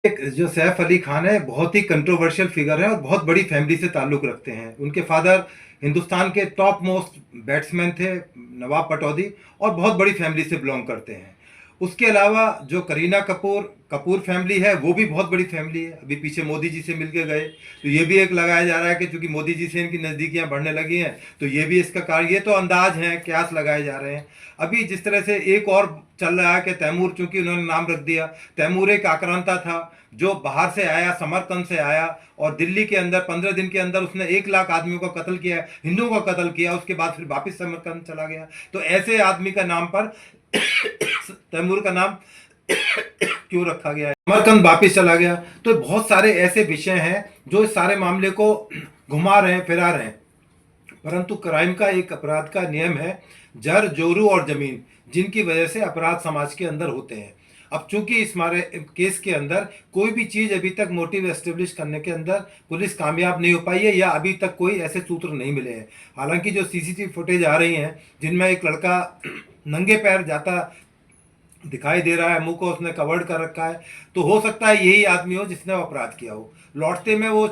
एक जो सैफ अली खान है बहुत ही कंट्रोवर्शियल फिगर है और बहुत बड़ी फैमिली से ताल्लुक़ रखते हैं। उनके फादर हिंदुस्तान के टॉप मोस्ट बैट्समैन थे, नवाब पटौदी, और बहुत बड़ी फैमिली से बिलोंग करते हैं। उसके अलावा जो करीना कपूर कपूर फैमिली है वो भी बहुत बड़ी फैमिली है। अभी पीछे मोदी जी से मिल के गए, तो ये भी एक लगाया जा रहा है कि चूंकि मोदी जी से इनकी नज़दीकियां बढ़ने लगी हैं तो ये भी इसका कारण, ये तो अंदाज हैं, क्यास लगाए जा रहे हैं। अभी जिस तरह से एक और चल रहा है कि तैमूर, चूंकि उन्होंने नाम रख दिया, तैमूर एक आक्रांता था जो बाहर से आया, समरकंद से आया, और दिल्ली के अंदर 15 दिन के अंदर उसने 1 लाख आदमियों का कत्ल किया, हिंदुओं का कत्ल किया, उसके बाद फिर वापिस समरकंद चला गया। तो ऐसे आदमी का नाम पर तैमूर का नाम क्यों रखा गया है, समरकंद वापिस चला गया। तो बहुत सारे ऐसे विषय हैं जो इस सारे मामले को घुमा रहे हैं, फिरा रहे हैं। परंतु क्राइम का एक अपराध का नियम है, जर जोरू और जमीन, जिनकी वजह से अपराध समाज के अंदर होते हैं। अब चूंकि इस हमारे केस के अंदर कोई भी चीज अभी तक मोटिव एस्टेब्लिश करने के अंदर पुलिस कामयाब नहीं हो पाई है, या अभी तक कोई ऐसे सूत्र नहीं मिले हैं। हालांकि जो सीसीटीवी फुटेज आ रही हैं जिनमें एक लड़का नंगे पैर जाता दिखाई दे रहा है, मुंह को उसने कवर्ड कर रखा है, तो हो सकता है यही आदमी हो जिसने अपराध किया हो। लौटते में वो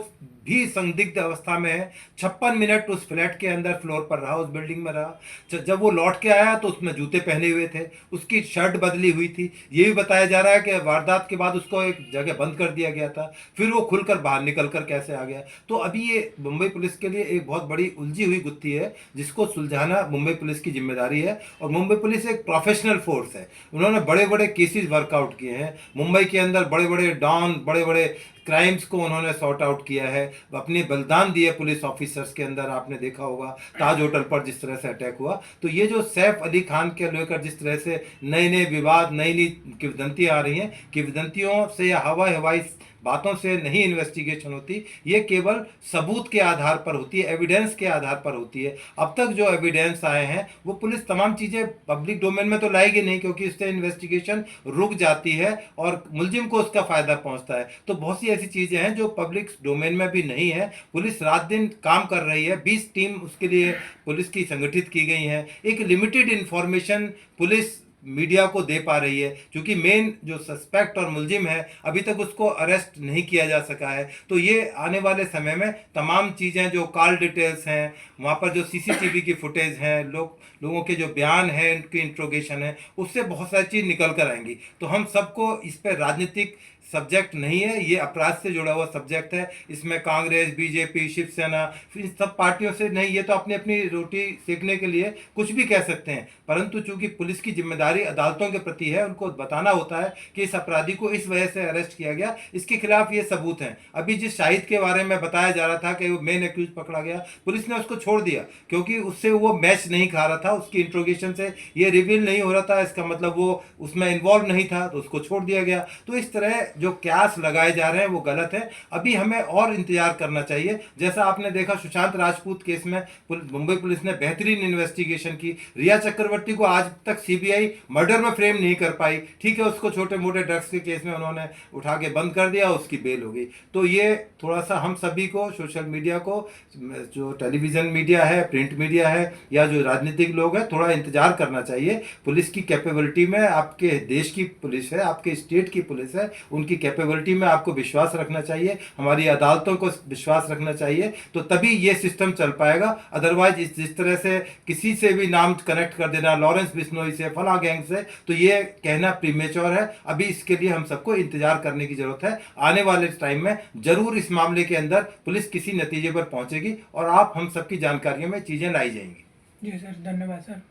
भी संदिग्ध अवस्था में है। 56 मिनट उस फ्लैट के अंदर फ्लोर पर रहा, उस बिल्डिंग में रहा। जब वो लौट के आया तो उसमें जूते पहने हुए थे, उसकी शर्ट बदली हुई थी। ये भी बताया जा रहा है कि वारदात के बाद उसको एक जगह बंद कर दिया गया था, फिर वो खुलकर बाहर निकल कर कैसे आ गया। तो अभी ये मुंबई पुलिस के लिए एक बहुत बड़ी उलझी हुई गुत्थी है, जिसको सुलझाना मुंबई पुलिस की जिम्मेदारी है। और मुंबई पुलिस एक प्रोफेशनल फोर्स है, उन्होंने बड़े बड़े केसेस वर्कआउट किए हैं मुंबई के अंदर, बड़े बड़े डॉन, बड़े बड़े क्राइम्स को उन्होंने सॉर्ट आउट किया है, अपने बलिदान दिए पुलिस ऑफिसर्स के अंदर। आपने देखा होगा ताज होटल पर जिस तरह से अटैक हुआ। तो ये जो सैफ अली खान के लेकर जिस तरह से नए नए विवाद, नई नई किंवदंतियां आ रही हैं, किंवदंतियों से या हवा हवाई बातों से नहीं इन्वेस्टिगेशन होती, ये केवल सबूत के आधार पर होती है, एविडेंस के आधार पर होती है। अब तक जो एविडेंस आए हैं वो पुलिस तमाम चीज़ें पब्लिक डोमेन में तो लाएगी नहीं, क्योंकि इससे इन्वेस्टिगेशन रुक जाती है और मुलजिम को उसका फायदा पहुंचता है। तो बहुत सी ऐसी चीज़ें हैं जो पब्लिक डोमेन में भी नहीं है। पुलिस रात दिन काम कर रही है, 20 टीम उसके लिए पुलिस की संगठित की गई हैं। एक लिमिटेड इंफॉर्मेशन पुलिस मीडिया को दे पा रही है, क्योंकि मेन जो सस्पेक्ट और मुलजिम है अभी तक उसको अरेस्ट नहीं किया जा सका है। तो ये आने वाले समय में तमाम चीज़ें, जो कॉल डिटेल्स हैं, वहाँ पर जो सीसीटीवी की फुटेज हैं, लोगों के जो बयान है, उनकी इंट्रोगेशन है, उससे बहुत सारी चीज़ निकल कर आएंगी। तो हम सबको इस पर राजनीतिक सब्जेक्ट नहीं है, ये अपराध से जुड़ा हुआ सब्जेक्ट है। इसमें कांग्रेस, बीजेपी, शिवसेना, इन सब पार्टियों से नहीं, ये तो अपनी अपनी रोटी सेकने के लिए कुछ भी कह सकते हैं। परंतु चूंकि पुलिस की जिम्मेदारी अदालतों के प्रति है, उनको बताना होता है कि इस अपराधी को इस वजह से अरेस्ट किया गया, इसके खिलाफ ये सबूत हैं। अभी जिस शाहिद के बारे में बताया जा रहा था कि वो मेन एक्यूज पकड़ा गया, पुलिस ने उसको छोड़ दिया क्योंकि उससे वो मैच नहीं खा रहा था, उसकी इंट्रोगेशन से ये रिवील नहीं हो रहा था, इसका मतलब वो उसमें इन्वॉल्व नहीं था, तो उसको छोड़ दिया गया। तो इस तरह जो क्यास लगाए जा रहे हैं वो गलत है। अभी हमें और इंतजार करना चाहिए। जैसा आपने देखा सुशांत राजपूत केस में मुंबई पुलिस ने बेहतरीन इन्वेस्टिगेशन की। रिया चक्रवर्ती को आज तक सीबीआई मर्डर में फ्रेम नहीं कर पाई, ठीक है, उसको छोटे मोटे ड्रग्स के केस में उन्होंने उठा के बंद कर दिया, उसकी बेल हो गई। तो ये थोड़ा सा हम सभी को, सोशल मीडिया को, जो टेलीविजन मीडिया है, प्रिंट मीडिया है, या जो राजनीतिक लोग हैं, थोड़ा इंतजार करना चाहिए। पुलिस की कैपेबिलिटी में, आपके देश की पुलिस है, आपके स्टेट की पुलिस है, उनकी कैपेबिलिटी में आपको विश्वास रखना चाहिए, हमारी अदालतों को विश्वास रखना चाहिए, तो तभी ये सिस्टम चल पाएगा। अदरवाइज जिस तरह से किसी से भी नाम कनेक्ट कर देना, लॉरेंस बिश्नोई से, फला गैंग से, तो ये कहना प्रीमेच्योर है। अभी इसके लिए हम सबको इंतजार करने की जरूरत है। आने वाले टाइम में जरूर इस मामले के अंदर पुलिस किसी नतीजे पर पहुंचेगी और आप हम सबकी जानकारियों में चीजें लाई जाएंगी। जी सर, धन्यवाद सर।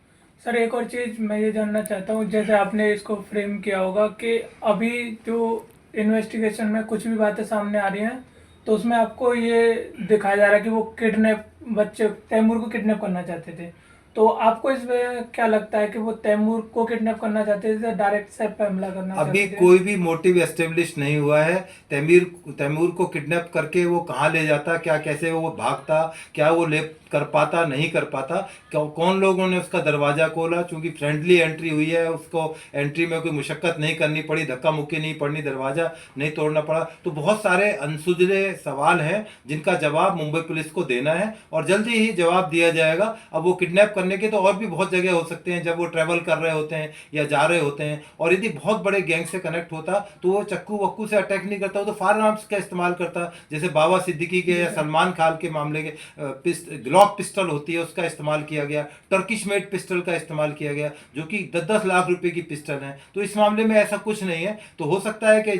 सर, एक और चीज़ मैं ये जानना चाहता हूँ, जैसे आपने इसको फ्रेम किया होगा कि अभी जो इन्वेस्टिगेशन में कुछ भी बातें सामने आ रही हैं, तो उसमें आपको ये दिखाया जा रहा है कि वो बच्चे तैमूर को किडनैप करना चाहते थे। तो आपको इसमें क्या लगता है कि वो तैमूर को किडनैप करना चाहते थे, डायरेक्ट सैफ पे हमला करना अभी चाहते थे? कोई भी मोटिव एस्टेब्लिश नहीं हुआ है। तैमूर को किडनैप करके वो कहाँ ले जाता, क्या कैसे वो भागता, क्या वो ले कर पाता नहीं कर पाता, कौन लोगों ने उसका दरवाज़ा खोला, चूंकि फ्रेंडली एंट्री हुई है, उसको एंट्री में कोई मुशक्क़त नहीं करनी पड़ी, धक्का मुक्की नहीं पड़नी, दरवाज़ा नहीं तोड़ना पड़ा। तो बहुत सारे अनसुलझे सवाल हैं जिनका जवाब मुंबई पुलिस को देना है और जल्दी ही जवाब दिया जाएगा। अब वो किडनैप करने के तो और भी बहुत जगह हो सकते हैं, जब वो ट्रैवल कर रहे होते हैं या जा रहे होते हैं, और यदि बहुत बड़े गैंग से कनेक्ट होता तो वो चक्कू वक्कू से अटैक नहीं करता, वो तो फायर आर्म्स का इस्तेमाल करता, जैसे बाबा सिद्दीकी के या सलमान खान के मामले के ग्लॉक पिस्टल होती है उसका इस्तेमाल किया गया, टर्किश मेड पिस्टल का इस्तेमाल किया गया जो कि 10-10 लाख रुपए की पिस्टल है। तो इस मामले में ऐसा कुछ नहीं है। तो हो सकता है कि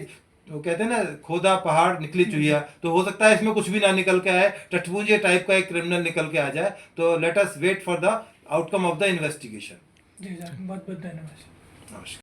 वो कहते हैं ना, खोदा पहाड़ निकली चुहिया, तो हो सकता है इसमें कुछ भी ना निकल के आए, टटपूंजे टाइप का एक क्रिमिनल निकल के आ जाए। तो let us wait for the outcome of the investigation. जी सर, बहुत बहुत धन्यवाद। नमस्कार।